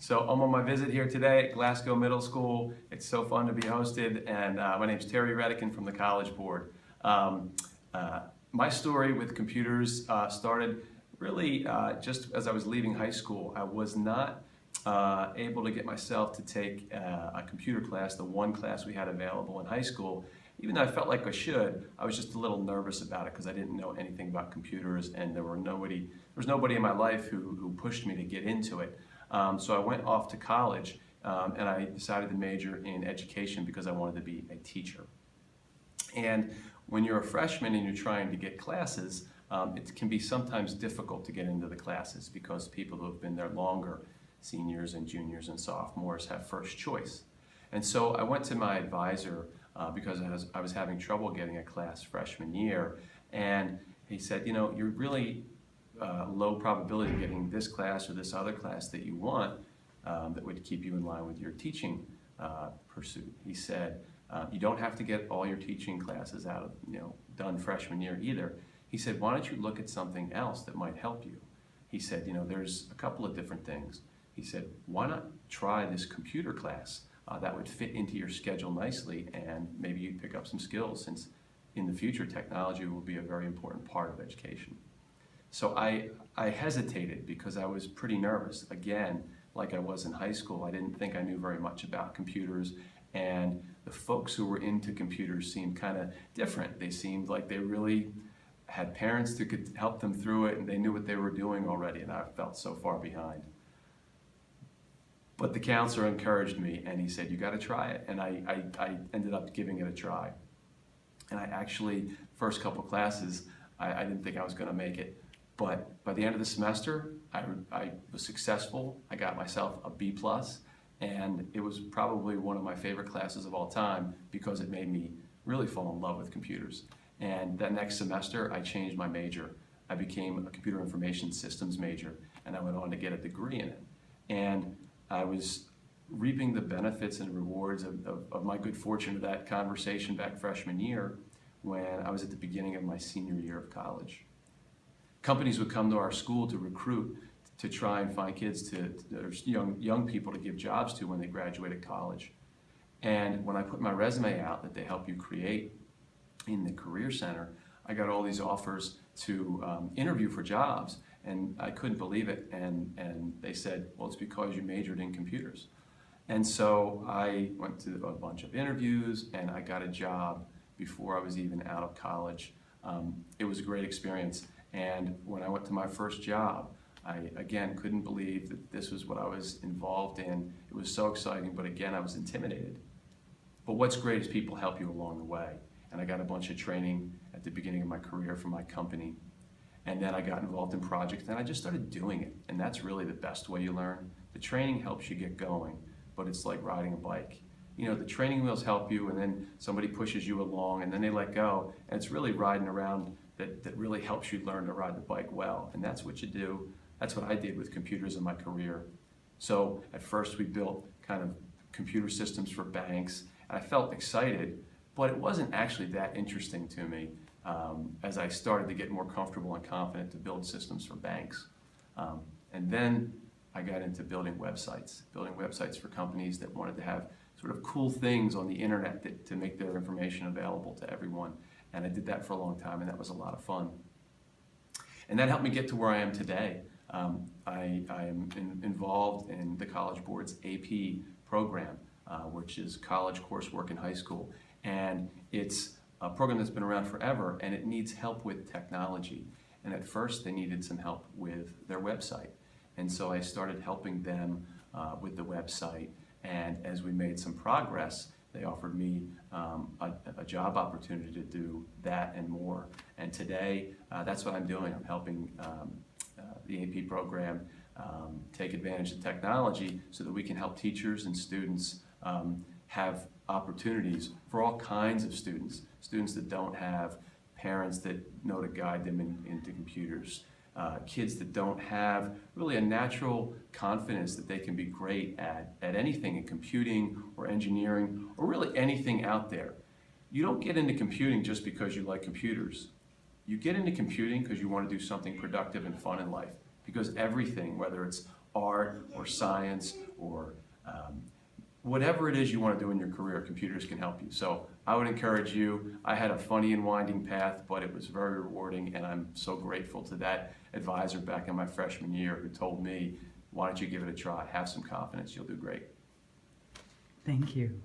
So I'm on my visit here today at Glasgow Middle School. It's so fun to be hosted, and my name's Terry Redican from the College Board. My story with computers started really just as I was leaving high school. I was not able to get myself to take a computer class, the one class we had available in high school. Even though I felt like I should, I was just a little nervous about it because I didn't know anything about computers, and there was nobody in my life who pushed me to get into it. So I went off to college and I decided to major in education because I wanted to be a teacher. And when you're a freshman and you're trying to get classes, it can be sometimes difficult to get into the classes because people who have been there longer, seniors and juniors and sophomores, have first choice. And so I went to my advisor because I was having trouble getting a class freshman year, and he said, you know, you're really low probability of getting this class or this other class that you want that would keep you in line with your teaching pursuit. He said, you don't have to get all your teaching classes done freshman year either. He said, why don't you look at something else that might help you? He said, you know, there's a couple of different things. He said, why not try this computer class? That would fit into your schedule nicely, and maybe you'd pick up some skills, since in the future technology will be a very important part of education. So I hesitated because I was pretty nervous. Again, like I was in high school, I didn't think I knew very much about computers, and the folks who were into computers seemed kind of different. They seemed like they really had parents that could help them through it, and they knew what they were doing already, and I felt so far behind. But the counselor encouraged me, and he said, you got to try it. And I ended up giving it a try. And I actually, first couple classes, I didn't think I was going to make it. But by the end of the semester, I was successful. I got myself a B+, and it was probably one of my favorite classes of all time because it made me really fall in love with computers. And that next semester, I changed my major. I became a computer information systems major, and I went on to get a degree in it. And I was reaping the benefits and rewards of my good fortune of that conversation back freshman year when I was at the beginning of my senior year of college. Companies would come to our school to recruit, to try and find kids young people to give jobs to when they graduated college. And when I put my resume out that they help you create in the Career Center, I got all these offers to interview for jobs. And I couldn't believe it, and they said, well, it's because you majored in computers. And so I went to a bunch of interviews, and I got a job before I was even out of college. It was a great experience, and when I went to my first job, I, again, couldn't believe that this was what I was involved in. It was so exciting, but again, I was intimidated. But what's great is people help you along the way, and I got a bunch of training at the beginning of my career from my company. And then I got involved in projects, and I just started doing it. And that's really the best way you learn. The training helps you get going, but it's like riding a bike. You know, the training wheels help you, and then somebody pushes you along, and then they let go. And it's really riding around that really helps you learn to ride the bike well. And that's what you do. That's what I did with computers in my career. So at first we built kind of computer systems for banks, and I felt excited, but it wasn't actually that interesting to me. As I started to get more comfortable and confident to build systems for banks. And then I got into building websites for companies that wanted to have sort of cool things on the internet to make their information available to everyone. And I did that for a long time, and that was a lot of fun. And that helped me get to where I am today. I am involved in the College Board's AP program, which is college coursework in high school. And it's a program that's been around forever, and it needs help with technology. And at first they needed some help with their website. And so I started helping them with the website. And as we made some progress, they offered me a job opportunity to do that and more. And today, that's what I'm doing. I'm helping the AP program take advantage of technology so that we can help teachers and students have opportunities for all kinds of students that don't have parents that know to guide them into computers, kids that don't have really a natural confidence that they can be great at anything in computing or engineering or really anything out there. You don't get into computing just because you like computers. You get into computing because you want to do something productive and fun in life, because everything, whether it's art or science or whatever it is you want to do in your career, computers can help you. So I would encourage you. I had a funny and winding path, but it was very rewarding, and I'm so grateful to that advisor back in my freshman year who told me, why don't you give it a try? Have some confidence, you'll do great. Thank you.